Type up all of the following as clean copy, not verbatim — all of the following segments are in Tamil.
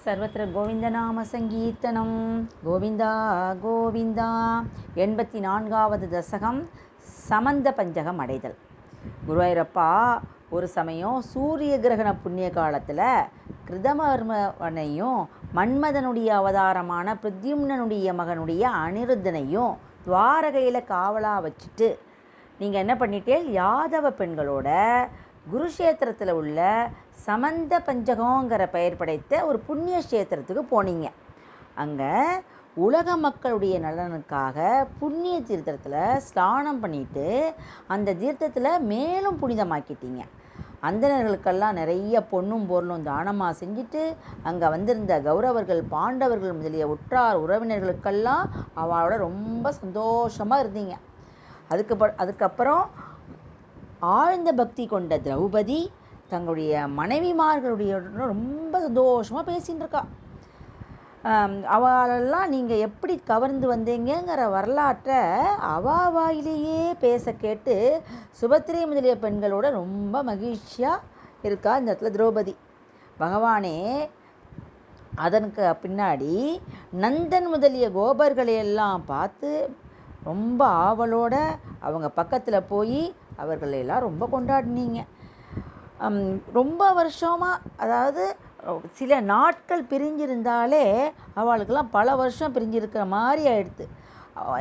சர்வத்திர கோவிந்தநாம சங்கீர்த்தனம் கோவிந்தா கோவிந்தா. 84வது தசகம் சமந்த பஞ்சகம் அடைதல். குருவாயூரப்பா, ஒரு சமயம் சூரிய கிரகண புண்ணிய காலத்தில் கிருதவர்மனையும் மன்மதனுடைய அவதாரமான பிரத்யும்னனுடைய மகனுடைய அனிருத்தனையும் துவாரகையில் காவலாக வச்சுட்டு நீங்கள் என்ன பண்ணிட்டே, யாதவ பெண்களோட குருஷேத்திரத்தில் உள்ள சமந்த பஞ்சகங்கிற பெயர் படைத்த ஒரு புண்ணிய கஷேத்திரத்துக்கு போனீங்க. அங்கே உலக மக்களுடைய நலனுக்காக புண்ணிய தீர்த்தத்தில் ஸ்நானம் பண்ணிட்டு அந்த தீர்த்தத்தில் மேலும் புனிதமாக்கிட்டீங்க. அந்தணர்களுக்கெல்லாம் நிறைய பொண்ணும் பொருளும் தானமாக செஞ்சுட்டு அங்கே வந்திருந்த கௌரவர்கள், பாண்டவர்கள் முதலிய உற்றார் உறவினர்களுக்கெல்லாம் அவளோட ரொம்ப சந்தோஷமாக இருந்தீங்க. அதுக்கப்புறம் ஆழ்ந்த பக்தி கொண்ட திரௌபதி தங்களுடைய மனைவிமார்களுடைய ரொம்ப சந்தோஷமாக பேசின்னு இருக்கா. அவளெல்லாம் நீங்கள் எப்படி கவர்ந்து வந்தீங்கிற வரலாற்றை அவாவாயிலேயே பேச கேட்டு சுபத்திரை முதலிய பெண்களோட ரொம்ப மகிழ்ச்சியாக இருக்கா இந்த இடத்துல திரௌபதி. பகவானே அதற்கு பின்னாடி நந்தன் முதலிய கோபர்களையெல்லாம் பார்த்து ரொம்ப ஆவலோட அவங்க பக்கத்தில் போய் அவர்களையெல்லாம் ரொம்ப கொண்டாடினீங்க. ரொம்ப வருஷமாக, அதாவது சில நாட்கள் பிரிஞ்சிருந்தாலே அவளுக்கெல்லாம் பல வருஷம் பிரிஞ்சிருக்கிற மாதிரி ஆயிடுது.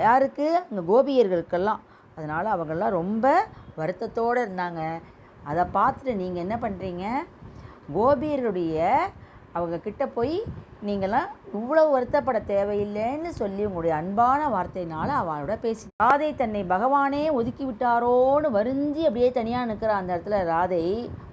யாருக்கு? அங்கே கோபியர்களுக்கெல்லாம். அதனால் அவங்கெல்லாம் ரொம்ப வருத்தத்தோடு இருந்தாங்க. அதை பார்த்துட்டு நீங்கள் என்ன பண்ணுறீங்க, கோபியர்களுடைய அவங்க கிட்ட போய் நீங்களாம் இவ்வளவு வருத்தப்பட தேவையில்லைன்னு சொல்லி உங்களுடைய அன்பான வார்த்தையினால அவளோட பேசி ராதை தன்னை பகவானே ஒதுக்கி விட்டாரோன்னு வருந்தி அப்படியே தனியாக நிற்கிற அந்த இடத்துல ராதை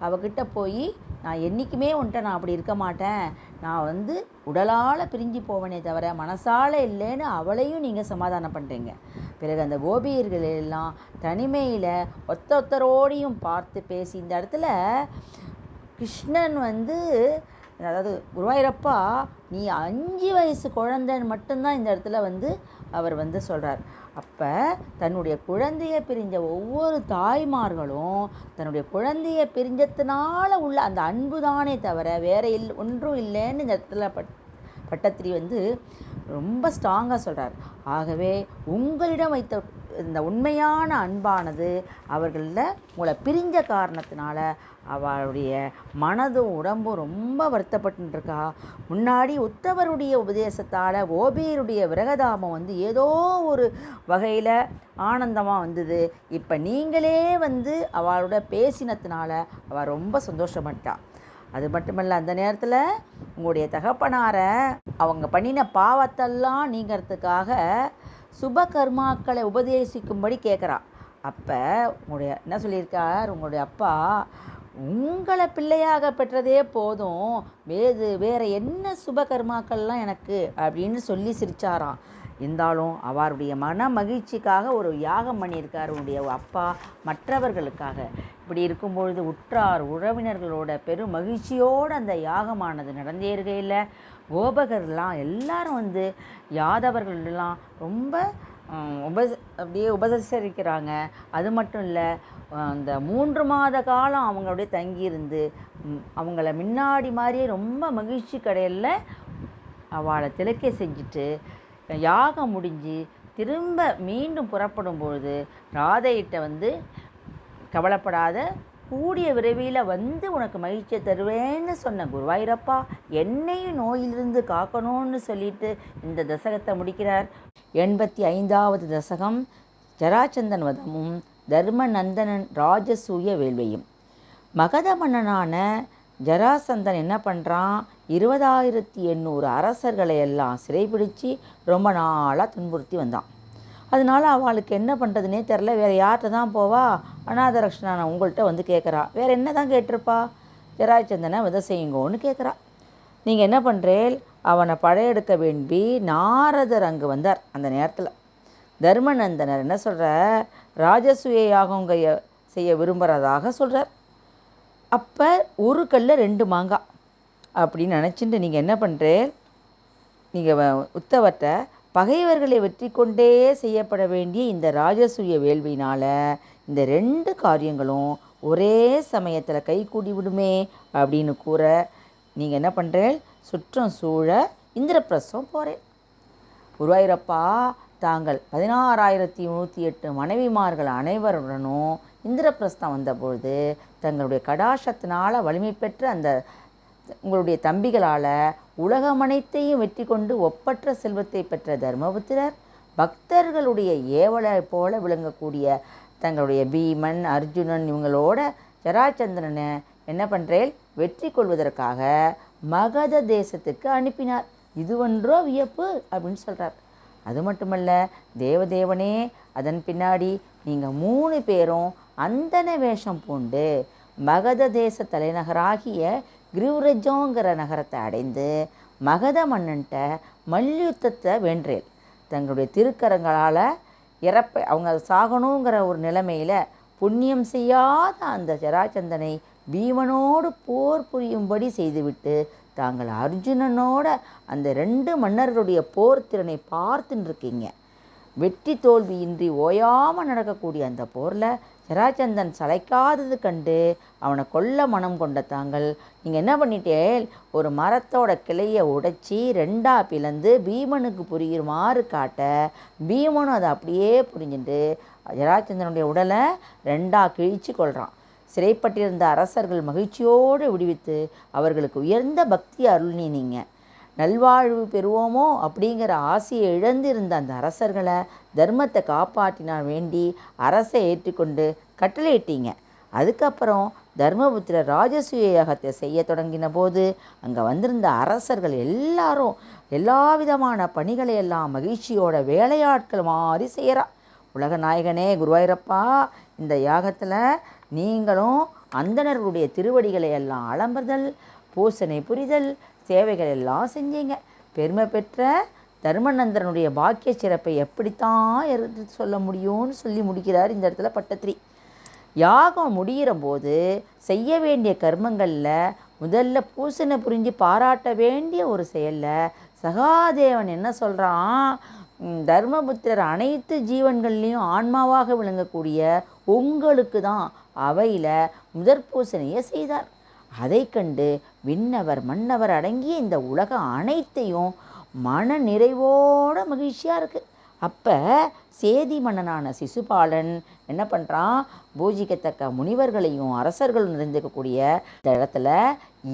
அவகிட்ட போய், நான் என்றைக்குமே உன்ட்ட நான் அப்படி இருக்க மாட்டேன், நான் உடலால் பிரிஞ்சு போவனே தவிர மனசால இல்லைன்னு அவளையும் நீங்கள் சமாதானம் பண்ணுறீங்க. பிறகு அந்த கோபியர்கள் எல்லாம் தனிமையில் ஒத்தரோடையும் பார்த்து பேசி இந்த இடத்துல கிருஷ்ணன் அதாவது குருவாயூரப்பா, நீ 5 வயசு குழந்தைன்னு மட்டும்தான் இந்த இடத்துல அவர் சொல்கிறார். அப்போ தன்னுடைய குழந்தையை பிரிஞ்ச ஒவ்வொரு தாய்மார்களும் தன்னுடைய குழந்தையை பிரிஞ்சதுனால உள்ள அந்த அன்பு தானே தவிர வேற ஒன்றும் இல்லைன்னு இந்த இடத்துல பட்டத்திரி ரொம்ப ஸ்ட்ராங்காக சொல்கிறார். ஆகவே உங்களிடம் வைத்த இந்த உண்மையான அன்பானது அவர்களில் உங்களை பிரிஞ்ச காரணத்தினால அவளுடைய மனதும் உடம்பும் ரொம்ப வருத்தப்பட்டுருக்கா. முன்னாடி உத்தவருடைய உபதேசத்தால் கோபியருடைய விரகதாபம் ஏதோ ஒரு வகையில் ஆனந்தமாக வந்தது. இப்போ நீங்களே அவளோட பேசினத்தினால அவள் ரொம்ப சந்தோஷப்பட்டா. அது மட்டுமல்ல, அந்த நேரத்தில் உங்களுடைய தகப்பனாரை அவங்க பண்ணின பாவத்தெல்லாம் நீங்கிறதுக்காக சுப கர்மாக்களை உபதேசிக்கும்படி கேட்குறா. அப்போ என்ன சொல்லியிருக்கார் உங்களுடைய அப்பா, உங்களை பிள்ளையாக பெற்றதே போதும், வேற என்ன சுப கர்மாக்கள்லாம் எனக்கு அப்படின்னு சொல்லி சிரிச்சாராம். இருந்தாலும் அவருடைய மன மகிழ்ச்சிக்காக ஒரு யாகம் பண்ணியிருக்கார் உன்னுடைய அப்பா மற்றவர்களுக்காக. இப்படி இருக்கும்பொழுது உற்றார் உறவினர்களோட பெரும் மகிழ்ச்சியோடு அந்த யாகமானது நடந்தேறுகையில் கோபகர்லாம் எல்லாரும் யாதவர்களெல்லாம் ரொம்ப அப்படியே உபசரிக்கிறாங்க. அது மட்டும் இல்லை, அந்த 3 மாத காலம் அவங்களுடைய தங்கியிருந்து அவங்கள முன்னாடி மாதிரியே ரொம்ப மகிழ்ச்சி கடையில் அவளை திளைக்க செஞ்சுட்டு யாகம் முடிஞ்சு திரும்ப மீண்டும் புறப்படும் பொழுது ராதையிட்ட கவலைப்படாத, கூடிய விரைவில் உனக்கு மகிழ்ச்சியை தருவேன்னு சொன்ன குருவாயூரப்பா, என்னையும் நோயிலிருந்து காக்கணும்னு சொல்லிட்டு இந்த தசகத்தை முடிக்கிறார். 85வது தசகம் ஜராசந்தன் வதமும் தர்மநந்தனன் ராஜசூய வேள்வியும். மகத மன்னனான ஜராசந்தன் என்ன பண்ணுறான், 20,800 அரசர்களை எல்லாம் சிறைபிடிச்சு ரொம்ப நாளாக துன்புறுத்தி வந்தான். அதனால அவளுக்கு என்ன பண்ணுறதுனே தெரில. வேறு யார்கிட்ட தான் போவா? அநாதரக்ஷனான உங்கள்கிட்ட கேட்குறா. வேறு என்ன தான் கேட்டிருப்பா? ஜராசந்தனை வதை செய்யுங்கோன்னு கேட்குறா. நீங்கள் என்ன பண்ணுறேன், அவனை படையெடுக்க வேண்டி நாரதர் அங்கே வந்தார். அந்த நேரத்தில் தர்மநந்தனர் என்ன சொல்கிறார், ராஜசூய யாகம் செய்ய விரும்புகிறதாக சொல்கிறார். அப்போ ஒரு கல்ல 2 மாங்காய் அப்படின்னு நினச்சிட்டு நீங்கள் என்ன பண்ணுறேன், நீங்கள் உத்தவர்கிட்ட பகைவர்களை வெற்றி கொண்டே செய்யப்பட வேண்டிய இந்த ராஜசூய வேள்வியினால் இந்த 2 காரியங்களும் ஒரே சமயத்தில் கைகூடி விடுமே அப்படின்னு கூற நீங்கள் என்ன பண்ணுறேன், சுற்றம் சூழ இந்திரபிரஸ்தம் போகிறேன். குருவாயூரப்பா தாங்கள் 16,108 மனைவிமார்கள் அனைவருடனும் இந்திரபிரஸ்தம் வந்தபொழுது தங்களுடைய கடாசத்தினால் வலிமை பெற்ற அந்த உங்களுடைய தம்பிகளால் உலகமனைத்தையும் வெற்றி கொண்டு ஒப்பற்ற செல்வத்தை பெற்ற தர்மபுத்திரர் பக்தர்களுடைய ஏவலை போல விளங்கக்கூடிய தங்களுடைய பீமன், அர்ஜுனன் இவங்களோட ஜராச்சந்திரனை என்ன பண்ணுறேன், வெற்றி கொள்வதற்காக மகத தேசத்துக்கு அனுப்பினார். இது ஒன்றோ வியப்பு அப்படின்னு சொல்கிறார். அது மட்டுமல்ல, தேவதேவனே அதன் பின்னாடி நீங்கள் 3 பேரும் அந்தன வேஷம் பூண்டு மகத தேச தலைநகராகிய கிரிவ்ரஜோங்கிற நகரத்தை அடைந்து மகத மன்னன்ட்ட மல்யுத்தத்தை வென்றேன். தங்களுடைய திருக்கரங்களால் அவங்க சாகணுங்கிற ஒரு நிலைமையில் புண்ணியம் செய்யாத அந்த ஜராச்சந்தனை பீமனோடு போர் புரியும்படி செய்துவிட்டு தாங்கள் அர்ஜுனனோட அந்த 2 மன்னர்களுடைய போர் திறனை பார்த்துன்னு இருக்கீங்க. வெற்றி தோல்வியின்றி ஓயாமல் நடக்கக்கூடிய அந்த போரில் ஜராச்சந்தன் சளைக்காதது கண்டு அவனை கொல்ல மனம் கொண்ட தாங்கள் நீங்கள் என்ன பண்ணிட்டேன், ஒரு மரத்தோட கிளையை உடைச்சி 2ஆக பிளந்து பீமனுக்கு புரியுமாறு காட்ட பீமனும் அதை அப்படியே புரிஞ்சுட்டு ஜராச்சந்தனுடைய உடலை 2ஆக கிழிச்சு கொள்கிறான். சிறைப்பட்டிருந்த அரசர்கள் மகிழ்ச்சியோடு விடுவித்து அவர்களுக்கு உயர்ந்த பக்தி அருள்னீங்க. நல்வாழ்வு பெறுவோமோ அப்படிங்கிற ஆசையை இழந்திருந்த அந்த அரசர்களை தர்மத்தை காப்பாற்றினார் வேண்டி அரசை ஏற்றுக்கொண்டு கட்டளையிட்டீங்க. அதுக்கப்புறம் தர்மபுத்திரர் ராஜசூய யாகத்தை செய்ய தொடங்கின போது அங்கே வந்திருந்த அரசர்கள் எல்லாரும் எல்லா விதமான பணிகளை எல்லாம் மகிழ்ச்சியோட வேலையாட்கள் மாதிரி செய்கிறா. உலக நாயகனே குருவாயூரப்பா, இந்த யாகத்தில் நீங்களும் அந்தணர்களுடைய திருவடிகளை எல்லாம் அலம்புதல், பூசனை புரிதல், சேவைகள் எல்லாம் செஞ்சீங்க. பெருமை பெற்ற தர்மநந்தனுடைய பாக்கிய சிறப்பை எப்படித்தான் எடுத்து சொல்ல முடியும்னு சொல்லி முடிக்கிறார் இந்த இடத்துல பட்டத்திரி. யாகம் முடிகிற போது செய்ய வேண்டிய கர்மங்களில் முதல்ல பூசனை புரிஞ்சு பாராட்ட வேண்டிய ஒரு செயலில் சகாதேவன் என்ன சொல்கிறான், தர்மபுத்திரர் அனைத்து ஜீவன்கள்லேயும் ஆன்மாவாக விளங்கக்கூடிய உங்களுக்கு தான் அவையில் முதற் பூசனையை செய்தார். அதை கண்டு விண்ணவர் மன்னவர் அடங்கிய இந்த உலகம் அனைத்தையும் மன நிறைவோட மகிழ்ச்சியாக இருக்குது. அப்போ சேதி மன்னனான சிசுபாலன் என்ன பண்ணுறான், பூஜிக்கத்தக்க முனிவர்களையும் அரசர்களும் நிறைந்திருக்கக்கூடிய இந்த இடத்துல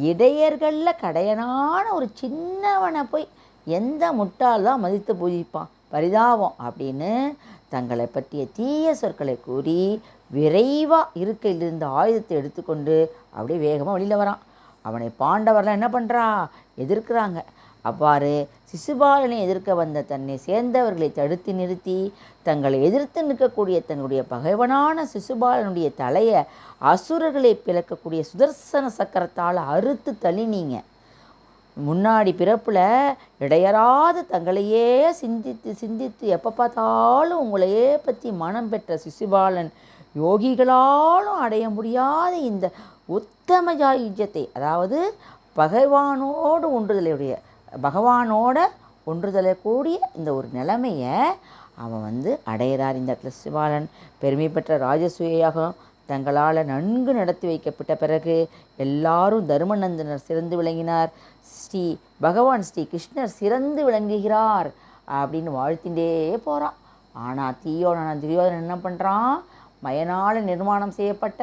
இடையர்களில் கடையனான ஒரு சின்னவனை போய் எந்த முட்டாள் தான் மதித்து பூஜிப்பான், பரிதாபம் அப்படின்னு தங்களை பற்றிய தீய சொற்களை கூறி விரைவாக இருக்கையிலிருந்து ஆயுதத்தை எடுத்துக்கொண்டு அப்படியே வேகமாக வெளியில் வரான். அவனை பாண்டவர்லாம் என்ன பண்ணுறா, எதிர்க்கிறாங்க. அவ்வாறு சிசுபாலனை எதிர்க்க வந்த தன்னை சேர்ந்தவர்களை தடுத்து நிறுத்தி தங்களை எதிர்த்து நிற்கக்கூடிய தன்னுடைய பகைவனான சிசுபாலனுடைய தலையை அசுரர்களை பிளக்கக்கூடிய சுதர்சன சக்கரத்தால் அறுத்து தள்ளினீங்க. முன்னாடி பிறப்பில் இடையறாத தங்களையே சிந்தித்து சிந்தித்து எப்போ பார்த்தாலும் உங்களையே பற்றி மனம் பெற்ற சிசுபாலன் யோகிகளாலும் அடைய முடியாத இந்த உத்தம ஜாயுஜ்யத்தை, அதாவது பகவானோட ஒன்றுதலை கூடிய இந்த ஒரு நிலைமையை அவன் அடையிறார். இந்த இடத்துல சிசுபாலன் பெருமை பெற்ற ராஜசூயாக தங்களால் நன்கு நடத்தி வைக்கப்பட்ட பிறகு எல்லாரும் தர்மநந்தனர் சிறந்து விளங்கினார், பகவான் ஸ்ரீ கிருஷ்ணர் சிறந்து விளங்குகிறார் அப்படின்னு வாழ்த்தின்றே போகிறான். ஆனால் தீயோன துரியோதனன் என்ன பண்ணுறான், மயனால் நிர்மாணம் செய்யப்பட்ட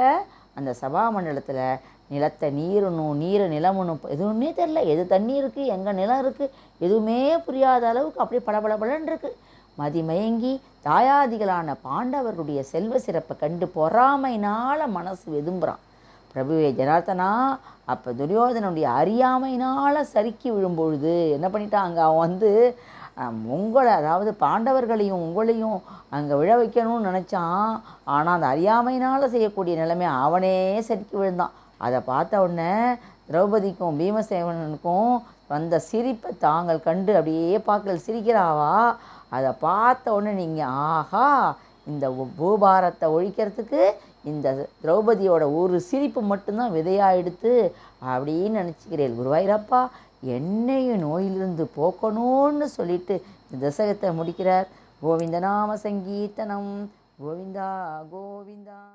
அந்த சபா மண்டலத்தில் நிலத்தை நீரை நிலமுன்னும் எதுவுமே தெரில, எது தண்ணி இருக்குது எங்கே நிலம் இருக்குது எதுவுமே புரியாத அளவுக்கு அப்படியே பளபளபளன்னு இருக்குது. மதிமயங்கி தாயாதிகளான பாண்டவர்களுடைய செல்வ சிறப்பை கண்டு பொறாமையினால் மனசு வெதும்புறான். பிரபுவே ஜனார்த்தனா, அப்போ துரியோதனுடைய அறியாமையினால் சறுக்கி விழும்பொழுது என்ன பண்ணிட்டான், அவன் உங்களை, அதாவது பாண்டவர்களையும் உங்களையும் அங்கே விழ வைக்கணும்னு நினச்சான். ஆனால் அந்த அறியாமையினால் செய்யக்கூடிய நிலைமை அவனே சறுக்கி விழுந்தான். அதை பார்த்த உடனே திரௌபதிக்கும் பீமசேனனுக்கும் வந்த சிரிப்பை தாங்கள் கண்டு அப்படியே பார்க்கல சிரிக்கிறாவா. அதை பார்த்த உடனே நீங்கள் ஆஹா, இந்த பூபாரத்தை ஒழிக்கிறதுக்கு இந்த திரௌபதியோட ஒரு சிரிப்பு மட்டும்தான் விதையாக எடுத்து அப்படின்னு நினச்சிக்கிறேன். குருவாயூரப்பா, என்னையும் நோயிலிருந்து போக்கணும்னு சொல்லிட்டு இந்த தசகத்தை முடிக்கிறார். கோவிந்த நாம சங்கீர்த்தனம், கோவிந்தா கோவிந்தா.